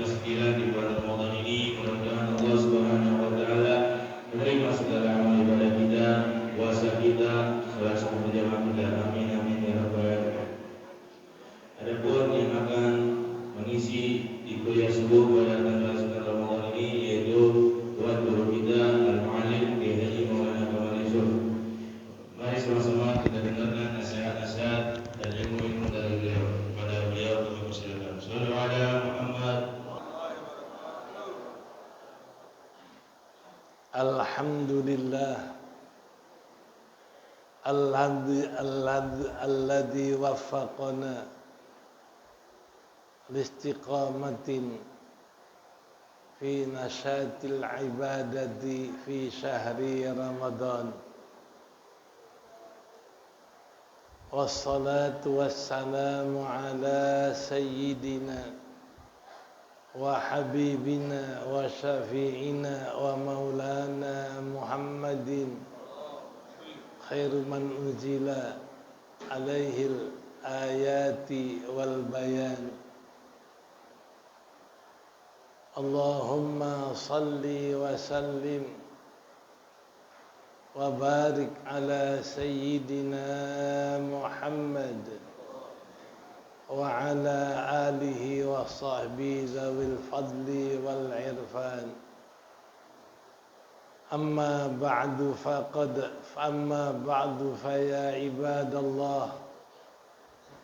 9 di bulan Ramadan ini. Mudah-mudahan Allah Subhanahu wa taala menerima segala amal ibadah kita, puasa kita, salat subuh berjamaah kita. Amin amin ya rabbal alamin. Adapun yang akan mengisi di kuliah subuh pada tanggal 9 Ramadan ini yaitu tuan guru kita Al-Muallim Kiai Haji Maulana Kamal Yusuf. Mari sama-sama kita dengarkan nasihat-nasihat dan ilmu-ilmu dari beliau. Kepada beliau kami persilakan. Sallallahu alaihi Muhammad. Alhamdulillah alladzi waffaqana liistiqamatin fi nashatil ibadati fi syahri Ramadan. Wassalatu wassalamu ala sayyidina wa habibina wa syafi'ina wa maulana Muhammadin khairu man unzila alaihil ayati wal bayan. Allahumma salli wa sallim wa barik ala sayyidina Muhammad wa ala alihi wa sahbihi zawil fadli wal irfan. Amma ba'du fa ya ibadallah,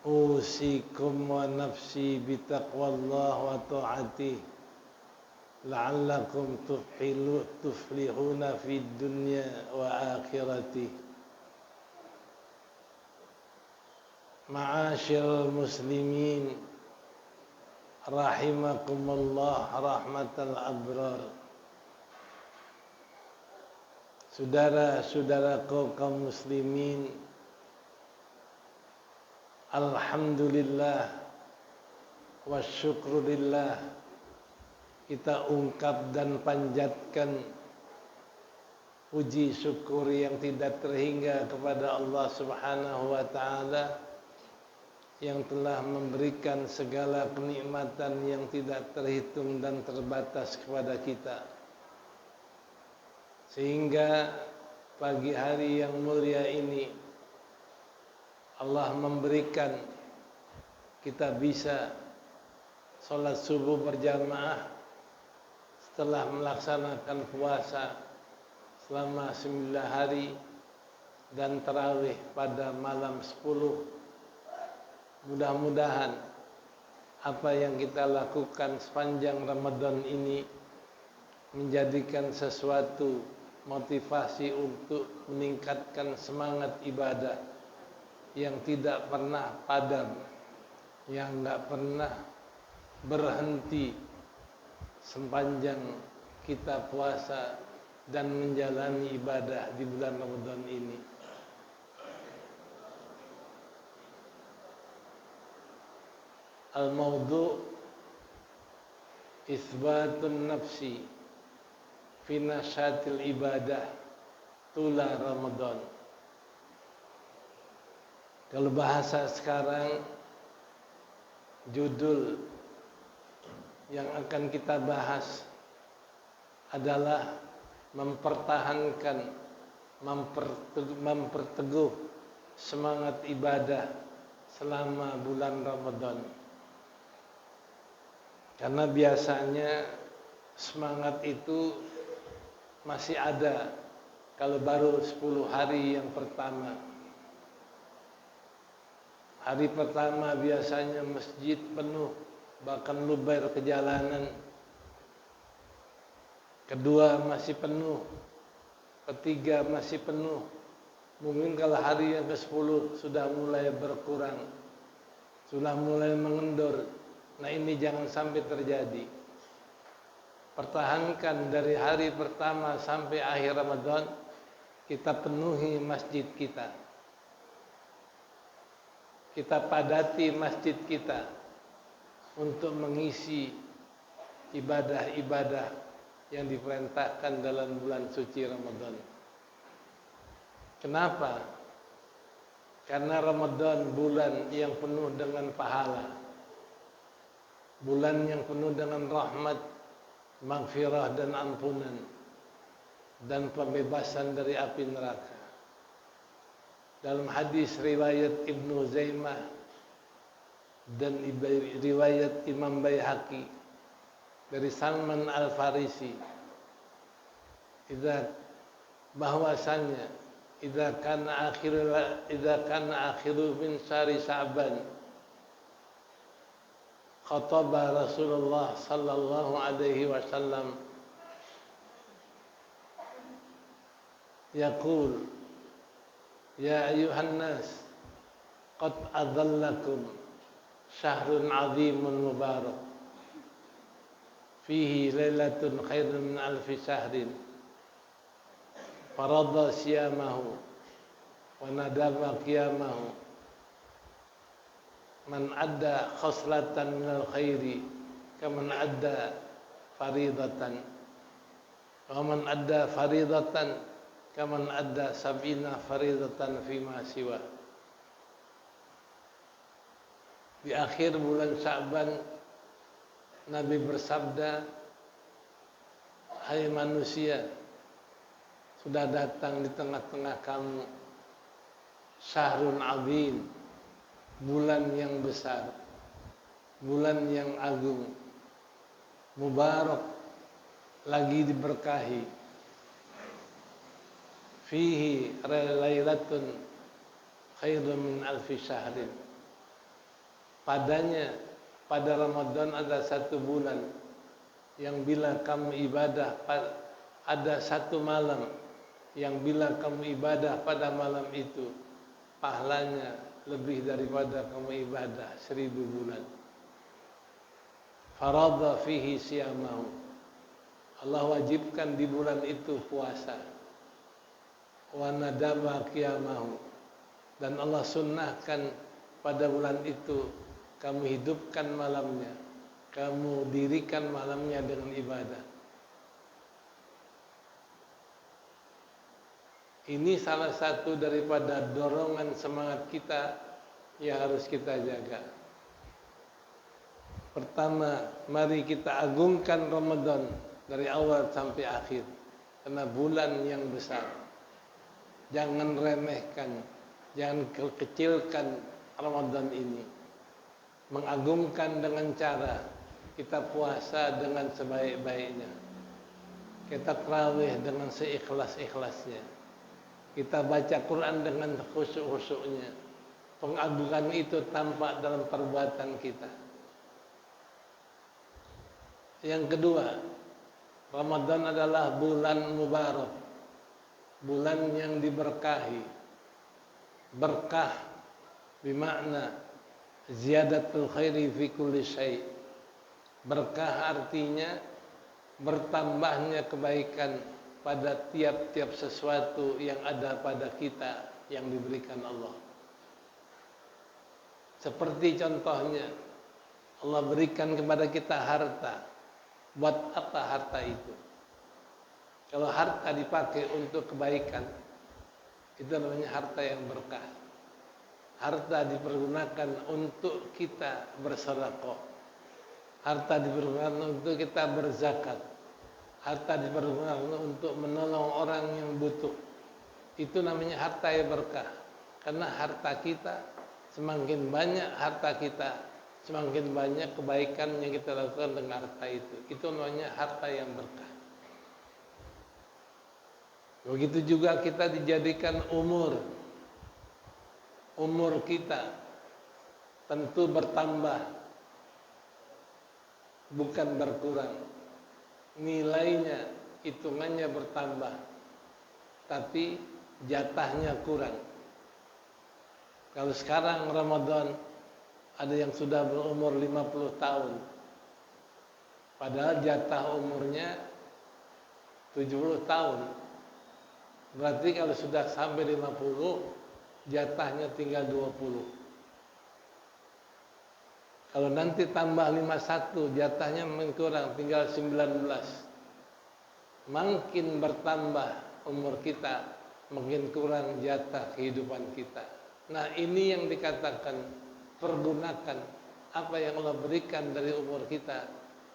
usikum wa nafsi bitaqwallah wa ta'atih la'allakum tuflihuna fid dunya wa akhirati. Ma'asyiral muslimin rahimakumullah rahmatal abrar. Saudara-saudaraku kaum muslimin, alhamdulillah wa syukurillah, kita ungkap dan panjatkan puji syukur yang tidak terhingga kepada Allah Subhanahu wa taala yang telah memberikan segala kenikmatan yang tidak terhitung dan terbatas kepada kita, sehingga pagi hari yang mulia ini Allah memberikan kita bisa sholat subuh berjamaah setelah melaksanakan puasa selama 9 hari dan tarawih pada malam 10. Mudah-mudahan apa yang kita lakukan sepanjang Ramadan ini menjadikan sesuatu motivasi untuk meningkatkan semangat ibadah yang tidak pernah padam, yang tidak pernah berhenti sepanjang kita puasa dan menjalani ibadah di bulan Ramadan ini. Al-mawdu' isbatun nafsi fi nashatil ibadah tula Ramadan. Kalau bahasa sekarang, judul yang akan kita bahas adalah mempertahankan, memperteguh semangat ibadah selama bulan Ramadan. Karena biasanya semangat itu masih ada kalau baru 10 hari yang pertama. Hari pertama biasanya masjid penuh, bahkan luber ke jalanan. Kedua masih penuh, ketiga masih penuh. Mungkin kalau hari yang ke-10 sudah mulai berkurang, sudah mulai mengendur. Nah, ini jangan sampai terjadi. Pertahankan dari hari pertama sampai akhir Ramadan, kita penuhi masjid kita. Kita padati masjid kita untuk mengisi ibadah-ibadah yang diperintahkan dalam bulan suci Ramadan. Kenapa? Karena Ramadan bulan yang penuh dengan pahala. bulan yang penuh dengan rahmat, maghfirah dan ampunan, dan pembebasan dari api neraka. Dalam hadis riwayat Ibnu Zaimah dan riwayat Imam Baihaqi dari Salman Al-Farisi, bahwasanya idza kana akhiru min syahri Sya'ban khataba Rasulullah sallallahu alaihi wasallam yaqul ya ayyuhan nas qad adhallakum syahrun 'azimun mubarak fihi lailatun khairun min alfi syahrin farada siyamahu wa nadaba qiyamahu man adda khoslatan minal khairi kaman adda faridatan wa man adda faridatan kaman adda sab'ina faridatan fima siwa. Di akhir bulan Sya'ban Nabi bersabda, hai manusia, sudah datang di tengah-tengah kamu syahrun azim, bulan yang besar, bulan yang agung, mubarak, lagi diberkahi, fihi lailatun khairun min alfi syahrin. Padanya, pada Ramadan ada satu bulan yang bila kamu ibadah, ada satu malam yang bila kamu ibadah pada malam itu pahalanya lebih daripada kamu ibadah 1000 bulan. Farada fihi siyamahu, Allah wajibkan di bulan itu puasa. Wa nadama qiyamahu, dan Allah sunnahkan pada bulan itu kamu hidupkan malamnya, kamu dirikan malamnya dengan ibadah. Ini salah satu daripada dorongan semangat kita yang harus kita jaga. Pertama, mari kita agungkan Ramadan dari awal sampai akhir, karena bulan yang besar. Jangan remehkan, jangan kecilkan Ramadan ini. Mengagungkan dengan cara kita puasa dengan sebaik-baiknya, kita tarawih dengan seikhlas-ikhlasnya, kita baca Quran dengan khusyuk-khusyuknya. Pengagungan itu tampak dalam perbuatan kita. Yang kedua, Ramadan adalah bulan mubarak, bulan yang diberkahi. Berkah bermakna ziyadatul khairi fi kulli syai'. Berkah artinya bertambahnya kebaikan pada tiap-tiap sesuatu yang ada pada kita yang diberikan Allah. Seperti contohnya, Allah berikan kepada kita harta. Buat apa harta itu? Kalau harta dipakai untuk kebaikan, itu namanya harta yang berkah. Harta dipergunakan untuk kita bersedekah. Harta dipergunakan untuk kita berzakat. Harta dipergunakan untuk menolong orang yang butuh. Itu namanya harta yang berkah. Karena harta kita, semakin banyak harta kita, semakin banyak kebaikan yang kita lakukan dengan harta itu. Itu namanya harta yang berkah. Begitu juga kita dijadikan umur kita tentu bertambah, bukan berkurang. Nilainya, hitungannya bertambah, tapi jatahnya kurang. Kalau sekarang Ramadan ada yang sudah berumur 50 tahun, padahal jatah umurnya 70 tahun. Berarti kalau sudah sampai 50, jatahnya tinggal 20. Kalau nanti tambah 51, jatahnya kurang, tinggal 19. Makin bertambah umur kita, makin kurang jatah kehidupan kita. Nah, ini yang dikatakan pergunakan apa yang Allah berikan dari umur kita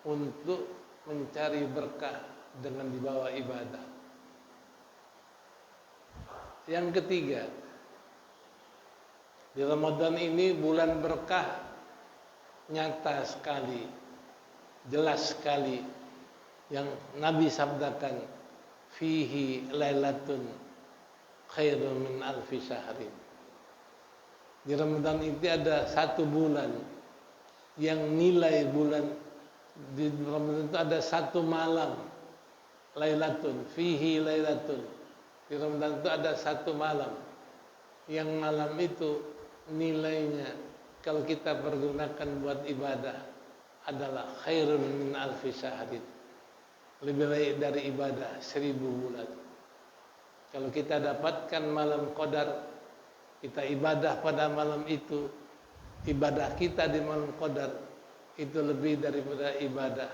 untuk mencari berkah dengan dibawa ibadah. Yang ketiga, di Ramadan ini bulan berkah, nyata sekali, jelas sekali yang Nabi sabdakan, fihi lailatun khairun min alfi syahrin. Di Ramadan itu ada satu bulan yang nilai bulan, di Ramadan itu ada satu malam, lailatun, fihi lailatun. Di Ramadan itu ada satu malam yang malam itu nilainya kalau kita pergunakan buat ibadah adalah khairun min alfi syahrin, lebih baik dari ibadah 1000 bulan. Kalau kita dapatkan malam Qadar, kita ibadah pada malam itu, ibadah kita di malam Qadar itu lebih daripada ibadah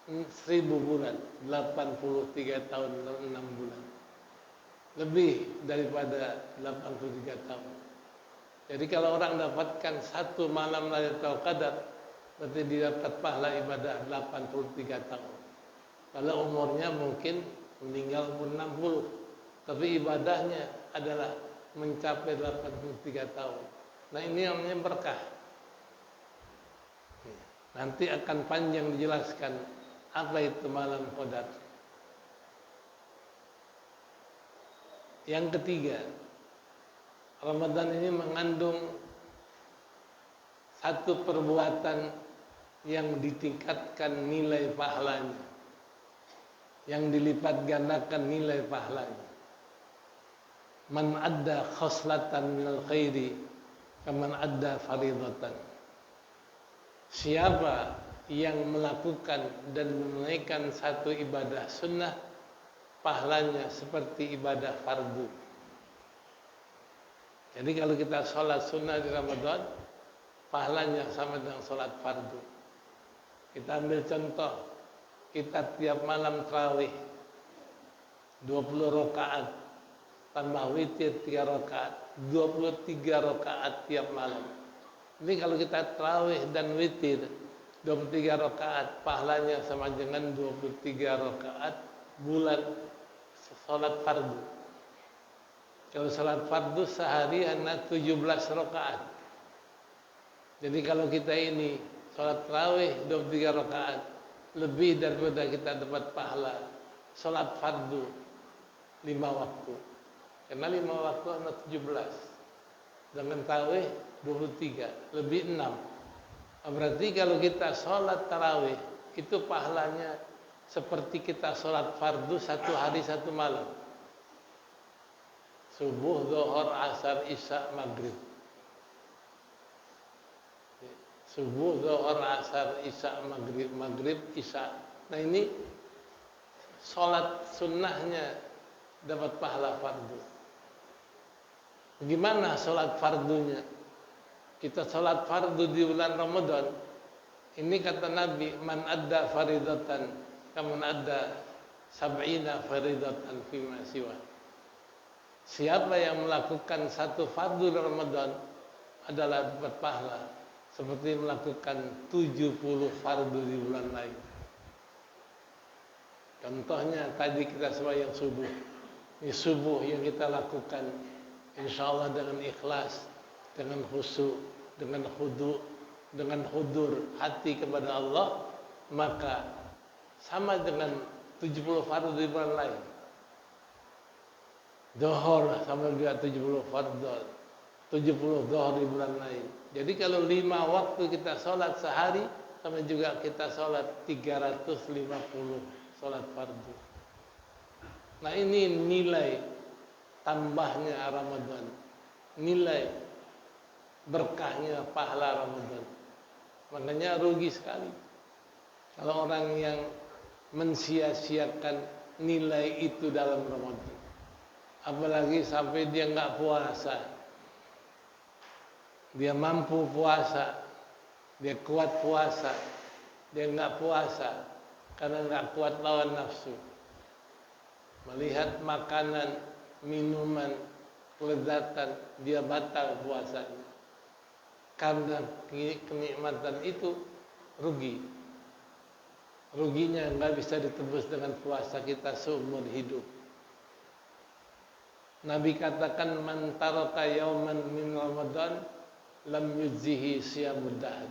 1000 bulan, 83 tahun 6 bulan. Lebih daripada 83 tahun. Jadi kalau orang dapatkan satu malam Lailatul Qadar, berarti dia dapat pahala ibadah 83 tahun. Kalau umurnya mungkin meninggal umur 60, tapi ibadahnya adalah mencapai 83 tahun. Nah, ini namanya berkah. Nanti akan panjang dijelaskan apa itu malam Qadar. Yang ketiga, Ramadan ini mengandung satu perbuatan yang ditingkatkan nilai pahalanya, yang dilipat gandakan nilai pahalanya. Man adda khoslatan minal khairi kaman adda faridatan. Siapa yang melakukan dan menunaikan satu ibadah sunnah, pahalanya seperti ibadah fardu. Jadi kalau kita sholat sunnah di Ramadan, pahalanya sama dengan sholat fardu. Kita ambil contoh, kita tiap malam tarawih 20 rakaat, tambah witir 3 rakaat, 23 rakaat tiap malam. Ini kalau kita tarawih dan witir 23 rakaat, pahalanya sama dengan 23 rakaat bulan sholat fardu. Kalau sholat fardu sehari hanya 17 rakaat. Jadi kalau kita ini sholat tarawih 23 rakaat, lebih daripada kita dapat pahala sholat fardu 5 waktu. Karena 5 waktu hanya 17. Dengan tarawih 23, lebih 6. Berarti kalau kita sholat tarawih, itu pahalanya seperti kita sholat fardu satu hari satu malam. Subuh, zuhur, asar, isya, maghrib. Subuh, zuhur, asar, isya, maghrib, maghrib, isya. Nah ini sholat sunnahnya dapat pahala fardu. Gimana sholat fardunya? Kita sholat fardu di bulan Ramadan. Ini kata Nabi, man adda faridatan kaman adda sab'ina faridatan fima siwa. Siapa yang melakukan satu fardu di Ramadan adalah dapat pahala seperti melakukan 70 fardu di bulan lain. Contohnya tadi kita sembahyang subuh. Ini subuh yang kita lakukan insyaallah dengan ikhlas, dengan khusyuk, dengan khudu, dengan hudur hati kepada Allah, maka sama dengan 70 fardu di bulan lain. Zuhur sama juga 70 fardu, 70 zuhur di bulan lain. Jadi kalau 5 waktu kita sholat sehari, sama juga kita sholat 350 sholat fardu. Nah ini nilai tambahnya Ramadan, nilai berkahnya pahala Ramadan. Makanya rugi sekali kalau orang yang mensia-siakan nilai itu dalam Ramadan. Apalagi sampai dia nggak puasa, dia mampu puasa, dia kuat puasa, dia nggak puasa karena nggak kuat lawan nafsu. Melihat makanan, minuman, kelezatan, dia batal puasanya. karena kenikmatan itu rugi. Ruginya nggak bisa ditebus dengan puasa kita seumur hidup. Nabi katakan man taraka yauman min Ramadan lam yujzihi siyamud dahr.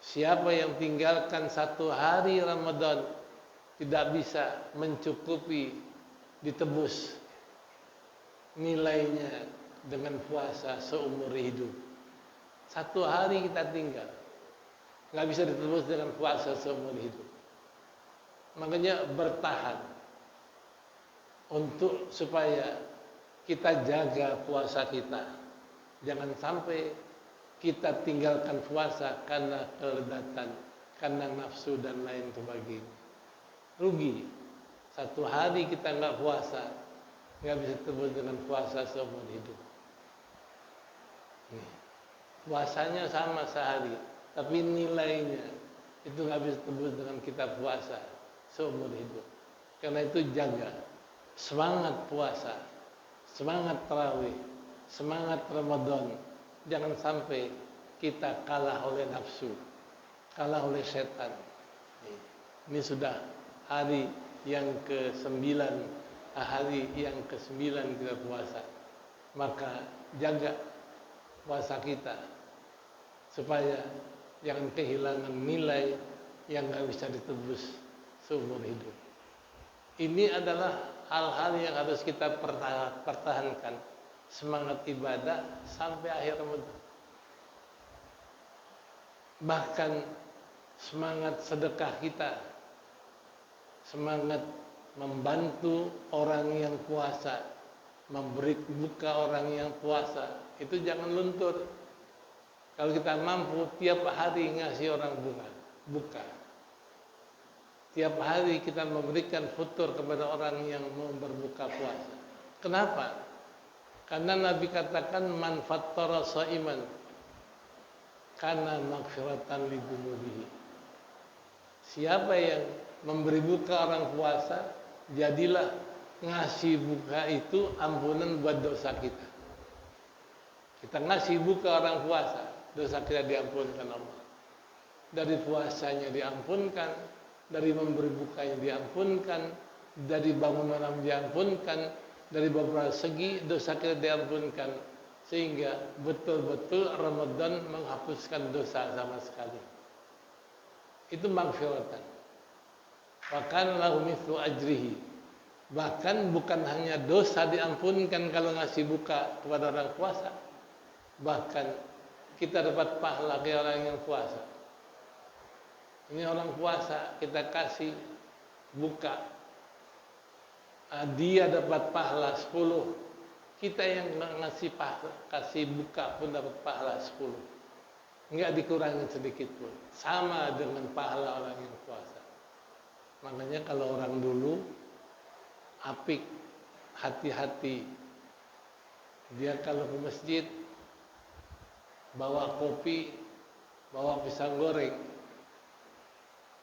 Siapa yang tinggalkan satu hari Ramadan tidak bisa mencukupi ditebus nilainya dengan puasa seumur hidup. Satu hari kita tinggal, nggak bisa ditebus dengan puasa seumur hidup. Makanya bertahan untuk supaya kita jaga puasa kita. Jangan sampai kita tinggalkan puasa karena keledatan, karena nafsu dan lain sebagainya. Rugi. Satu hari kita nggak puasa, nggak bisa tebus dengan puasa seumur hidup. Nih. Puasanya sama sehari, tapi nilainya itu nggak bisa tebus dengan kita puasa seumur hidup. Karena itu jaga semangat puasa, semangat tarawih, semangat Ramadan. Jangan sampai kita kalah oleh nafsu, kalah oleh setan. Ini sudah hari yang ke-9, hari yang ke-9 kita puasa. Maka jaga puasa kita supaya jangan kehilangan nilai yang nggak bisa ditebus seumur hidup. Ini adalah hal-hal yang harus kita pertahankan, semangat ibadah sampai akhir Ramadan. Bahkan semangat sedekah kita, semangat membantu orang yang puasa, memberi buka orang yang puasa, itu jangan luntur. Kalau kita mampu tiap hari ngasih orang buka. Tiap hari kita memberikan futur kepada orang yang mau berbuka puasa. Kenapa? Karena Nabi katakan man fattara shaiman kana maghfiratan li dzunubihi. Siapa yang memberi buka orang puasa, jadilah ngasih buka itu ampunan buat dosa kita. Kita ngasih buka orang puasa, dosa kita diampunkan Allah. Dari puasanya diampunkan, dari memberi bukanya diampunkan, dari bangun malam diampunkan, dari beberapa segi dosa kita diampunkan, sehingga betul-betul Ramadan menghapuskan dosa sama sekali. Itu maghfiratan. Bahkan lahu mithlu ajrihi. Bahkan bukan hanya dosa diampunkan kalau ngasih buka kepada orang puasa, bahkan kita dapat pahala kayak orang yang puasa. Ini orang puasa, kita kasih buka, dia dapat pahala 10. Kita yang ngasih pahala, kasih buka pun dapat pahala 10. Enggak dikurangi sedikit pun. Sama dengan pahala orang yang puasa. Makanya kalau orang dulu apik, hati-hati. Dia kalau ke masjid bawa kopi, bawa pisang goreng.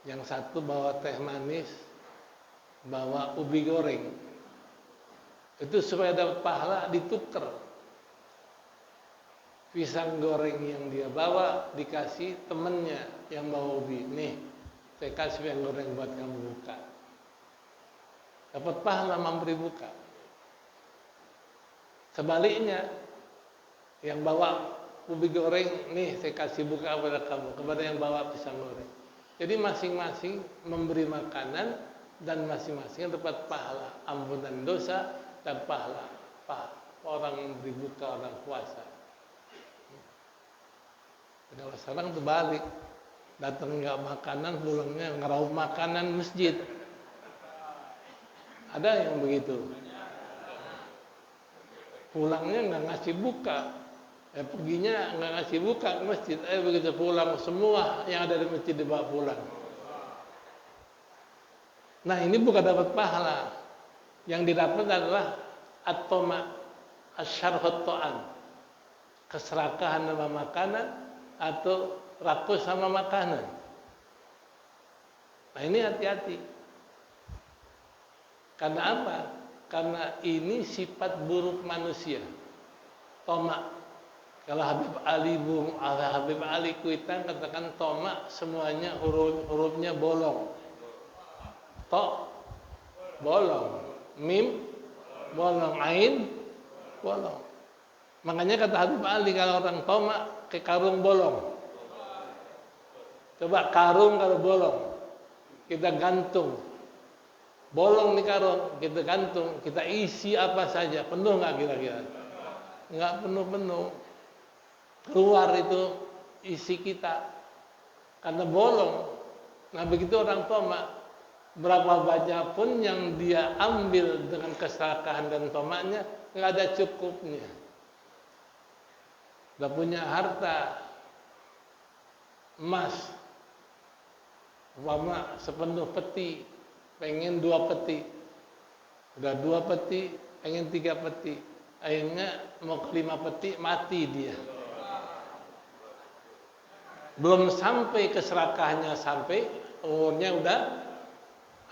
Yang satu bawa teh manis, bawa ubi goreng. Itu supaya dapat pahala ditukar. Pisang goreng yang dia bawa dikasih temennya yang bawa ubi. Nih, saya kasih pisang goreng buat kamu buka. Dapat pahala memberi buka. Sebaliknya, yang bawa ubi goreng, nih saya kasih buka kepada kamu, kepada yang bawa pisang goreng. Jadi masing-masing memberi makanan dan masing-masing dapat pahala ampunan dosa dan pahala orang yang memberi buka orang puasa. Kalau sekarang terbalik, datang nggak makanan, pulangnya ngeraup makanan masjid. Ada yang begitu. Pulangnya nggak ngasih buka, perginya nggak ngasih buka ke masjid. Begitu pulang semua yang ada di masjid dibawa pulang. Nah ini bukan dapat pahala, yang didapat adalah at-tama, asyarhut ta'am, keserakahan sama makanan atau rakus sama makanan. Nah ini hati-hati. Karena apa? Karena ini sifat buruk manusia. Tomak. Kalau Habib Ali Kuitang katakan tomak semuanya hurufnya bolong. To bolong, mim bolong, ain bolong. Makanya kata Habib Ali kalau orang tomak ke karung bolong. Coba karung kalau bolong kita gantung. Bolong di karung kita gantung, kita isi apa saja, penuh nggak kira-kira? Nggak penuh-penuh. Keluar itu isi kita karena bolong. Nah begitu orang tomak, berapa banyak pun yang dia ambil dengan keserakahan dan tomaknya nggak ada cukupnya. Udah punya harta emas, umpama sepenuh peti, pengen 2 peti, udah 2 peti, pengen 3 peti, akhirnya mau ke 5 peti, mati dia. Belum sampai keserakahannya sampai, umurnya udah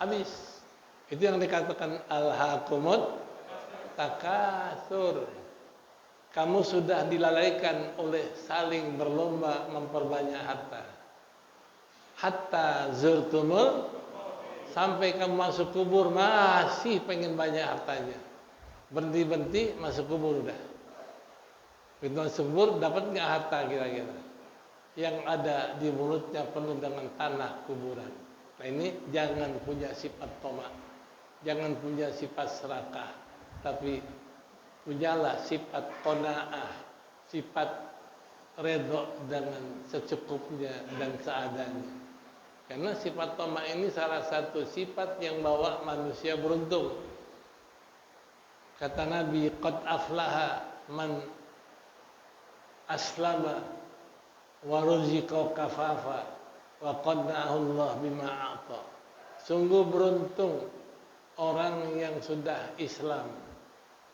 habis. Itu yang dikatakan alhaakumut takatsur. Kamu sudah dilalaikan oleh saling berlomba memperbanyak harta. Hatta zurtumul, sampai kamu masuk kubur masih pengen banyak hartanya. Berhenti-berhenti masuk kubur udah. Begitu masuk kubur dapat nggak harta kira-kira? Yang ada di mulutnya penuh dengan tanah kuburan. Nah ini jangan punya sifat tomak, jangan punya sifat serakah, tapi punyalah sifat qanaah, sifat redho dengan secukupnya dan seadanya. Karena sifat tomak ini salah satu sifat yang bawa manusia beruntung. Kata Nabi, qad aflaha man aslama wa ruziqa kafafa wa qanna'ahu Allah bima a'ta. Sungguh beruntung orang yang sudah Islam.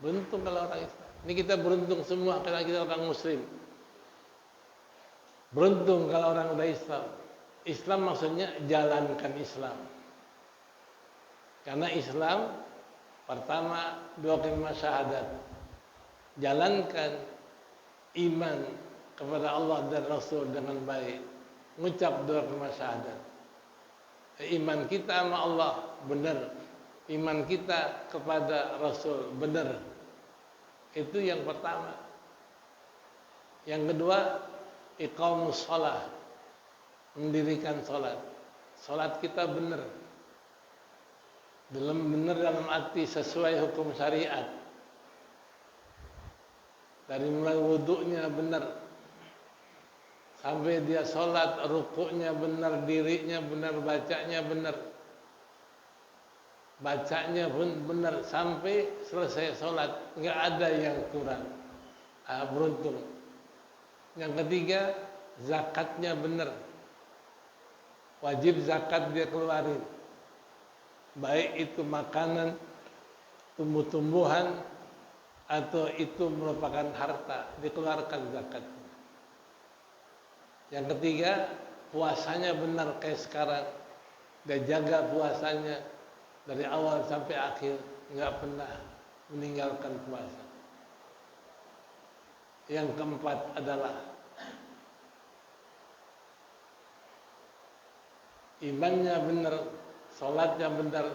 Beruntung kalau orang Islam. Ini kita beruntung semua karena kita orang muslim. Beruntung kalau orang udah Islam. Islam maksudnya jalankan Islam. Karena Islam pertama 2 kalimat syahadat. Jalankan iman kepada Allah dan Rasul dengan baik. Mengucap 2 kalimat syahadat. Iman kita sama Allah benar. Iman kita kepada Rasul benar. Itu yang pertama. Yang kedua, iqamus shalah. Mendirikan salat. Salat kita benar. Benar dalam arti sesuai hukum syariat. Dari mulai wudunya benar, sampai dia sholat, rukuknya benar, dirinya benar, bacanya benar. Bacanya pun benar, sampai selesai sholat, nggak ada yang kurang. Beruntung. Yang ketiga, zakatnya benar. Wajib zakat dia keluarin. Baik itu makanan, tumbuh-tumbuhan, atau itu merupakan harta, dikeluarkan zakatnya. Yang ketiga, puasanya benar kayak sekarang. Dia jaga puasanya dari awal sampai akhir, nggak pernah meninggalkan puasa. Yang keempat adalah imannya benar, sholatnya benar,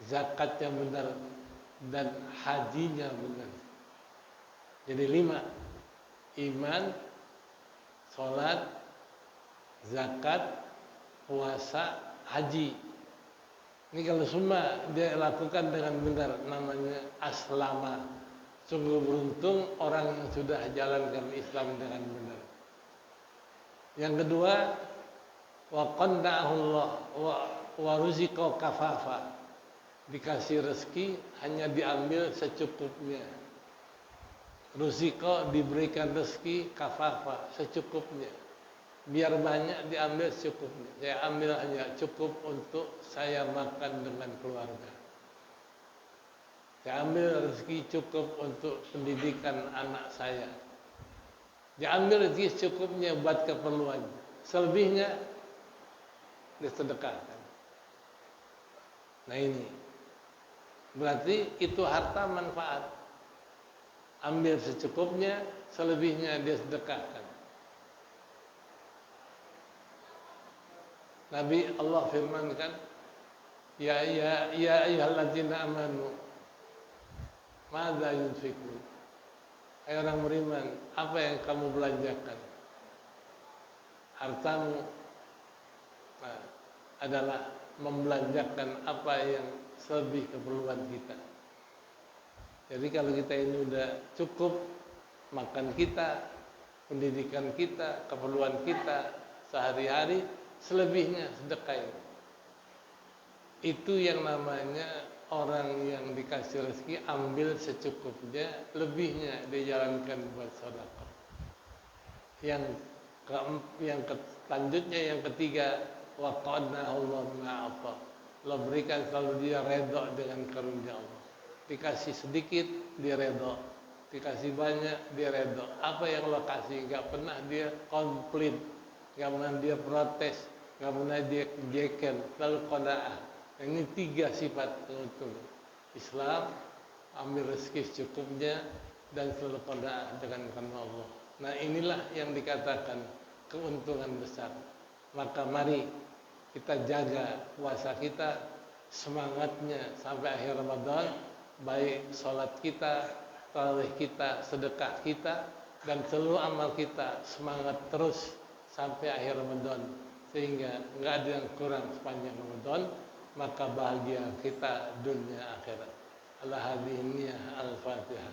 zakatnya benar, dan hajinya benar. Jadi 5, iman, sholat, zakat, puasa, haji. Ini kalau semua dia lakukan dengan benar, namanya aslama. Sungguh beruntung orang yang sudah jalankan Islam dengan benar. Yang kedua, wa qanna'ahu Allah wa ruziqa kafafa. Dikasih rezeki hanya diambil secukupnya. Ruziqa diberikan rezeki kafafa, secukupnya. Biar banyak diambil secukupnya. Saya ambil hanya cukup untuk saya makan dengan keluarga. Saya ambil rezeki cukup untuk pendidikan anak saya. Dia ambil rezeki secukupnya buat keperluan. Selebihnya disedekahkan. Nah ini berarti itu harta manfaat. ambil secukupnya, selebihnya dia sedekahkan. Nabi Allah firmankan, ya ayyuhalladzina amanu madza yunfikun. Hai orang beriman, apa yang kamu belanjakan? Hartamu adalah membelanjakan apa yang selebih keperluan kita. Jadi kalau kita ini udah cukup makan kita, pendidikan kita, keperluan kita sehari-hari, selebihnya sedekah. Itu yang namanya orang yang dikasih rezeki ambil secukupnya, lebihnya dijalankan buat sedekah. Selanjutnya yang ketiga, wa qadna Allah ma'afa. Allah berikan kalau dia redha dengan karunia Allah. Dikasih sedikit dia redha, dikasih banyak dia redha. Apa yang Allah kasih enggak pernah dia komplain, enggak pernah dia protes, enggak pernah dia jekel, lalu qanaah. Ini 3 sifat keuntungan Islam: ambil rezeki secukupnya dan selalu qanaah dengan karena Allah. Nah, inilah yang dikatakan keuntungan besar. Maka mari kita jaga puasa kita, semangatnya sampai akhir Ramadan, baik sholat kita, tarawih kita, sedekah kita, dan seluruh amal kita semangat terus sampai akhir Ramadan, sehingga nggak ada yang kurang sepanjang Ramadan. Maka bahagia kita dunia akhirat. Al-Hadiniyah Al-Fatihah.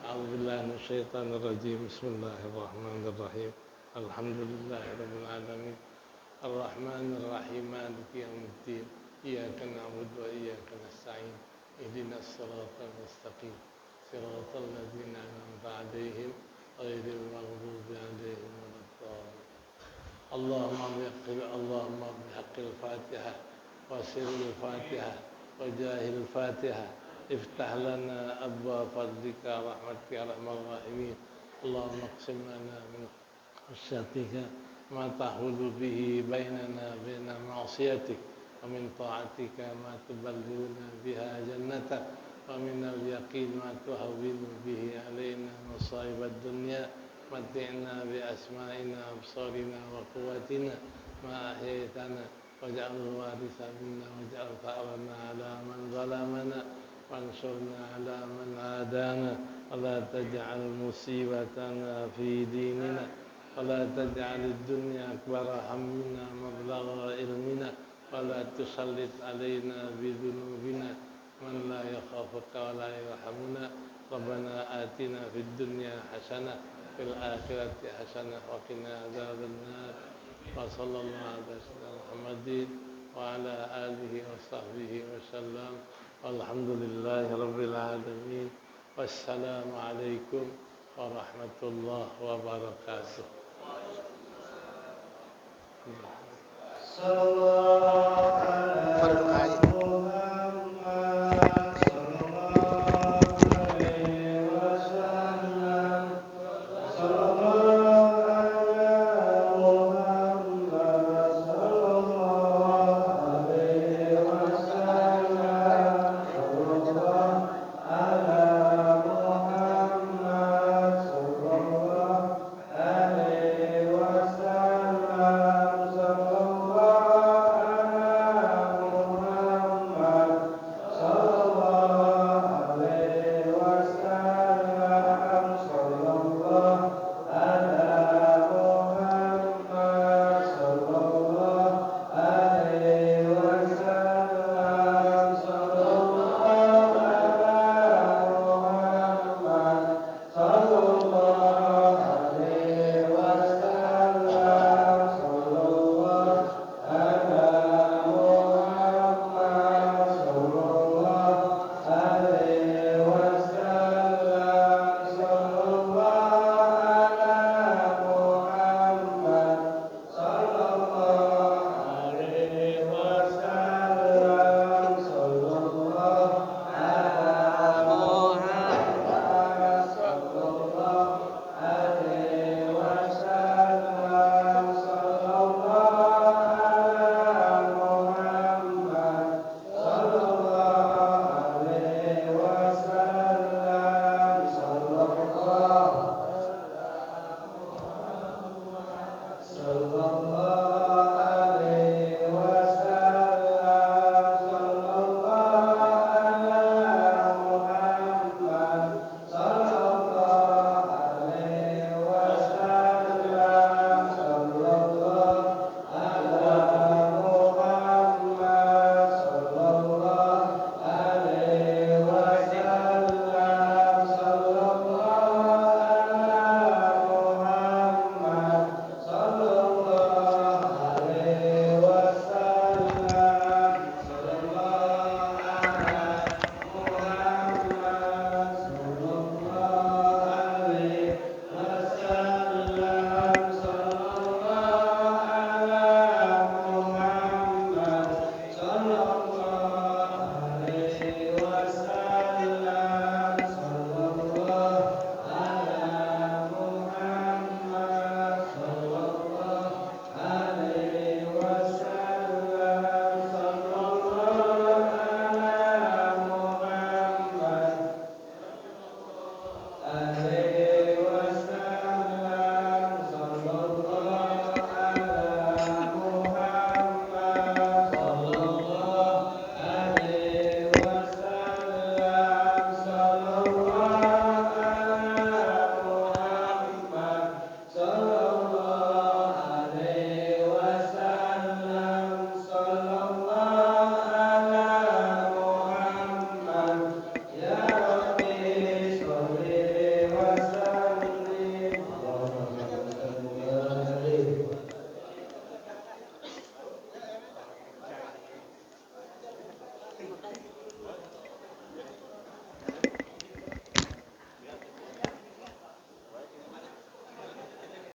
A'udzubillahi minasyaitonir rajim. Bismillahirrahmanirrahim. Alhamdulillahirabbil alamin. Ar-Rahmanir Rahim. Maliki yaumiddin. Iyyaka na'budu wa iyyaka nasta'in. Ihdinas siratal mustaqim. Siratal ladzina an'amta 'alaihim ghairil maghdubi 'alaihim waladdallin. Allahumma bihaqqil Fatihah وسر الفاتحة وجاه الفاتحة افتح لنا أبواب فضلك ورحمتك يا أرحم الراحمين. اللهم اقسم لنا من خشيتك ما تحول به بيننا وبين معصيتك ومن طاعتك ما تبلغنا بها جنتك ومن اليقين ما تهون به علينا مصائب الدنيا متعنا بأسمائنا وأبصارنا وقوتنا ما أحييتنا واجعله الوارث منا واجعل ثأرنا على من ظلمنا وانصرنا على من عادانا ولا تجعل مصيبتنا في ديننا ولا تجعل الدنيا أكبر همنا مبلغ علمنا ولا تسلط علينا بذنوبنا من لا يخافك ولا يرحمنا. ربنا آتنا في الدنيا حسنة في الآخرة حسنة وقنا عذاب النار. وصلى الله على سيدنا محمد وعلى آله وصحبه وسلم والحمد لله رب العالمين. والسلام عليكم ورحمة الله وبركاته.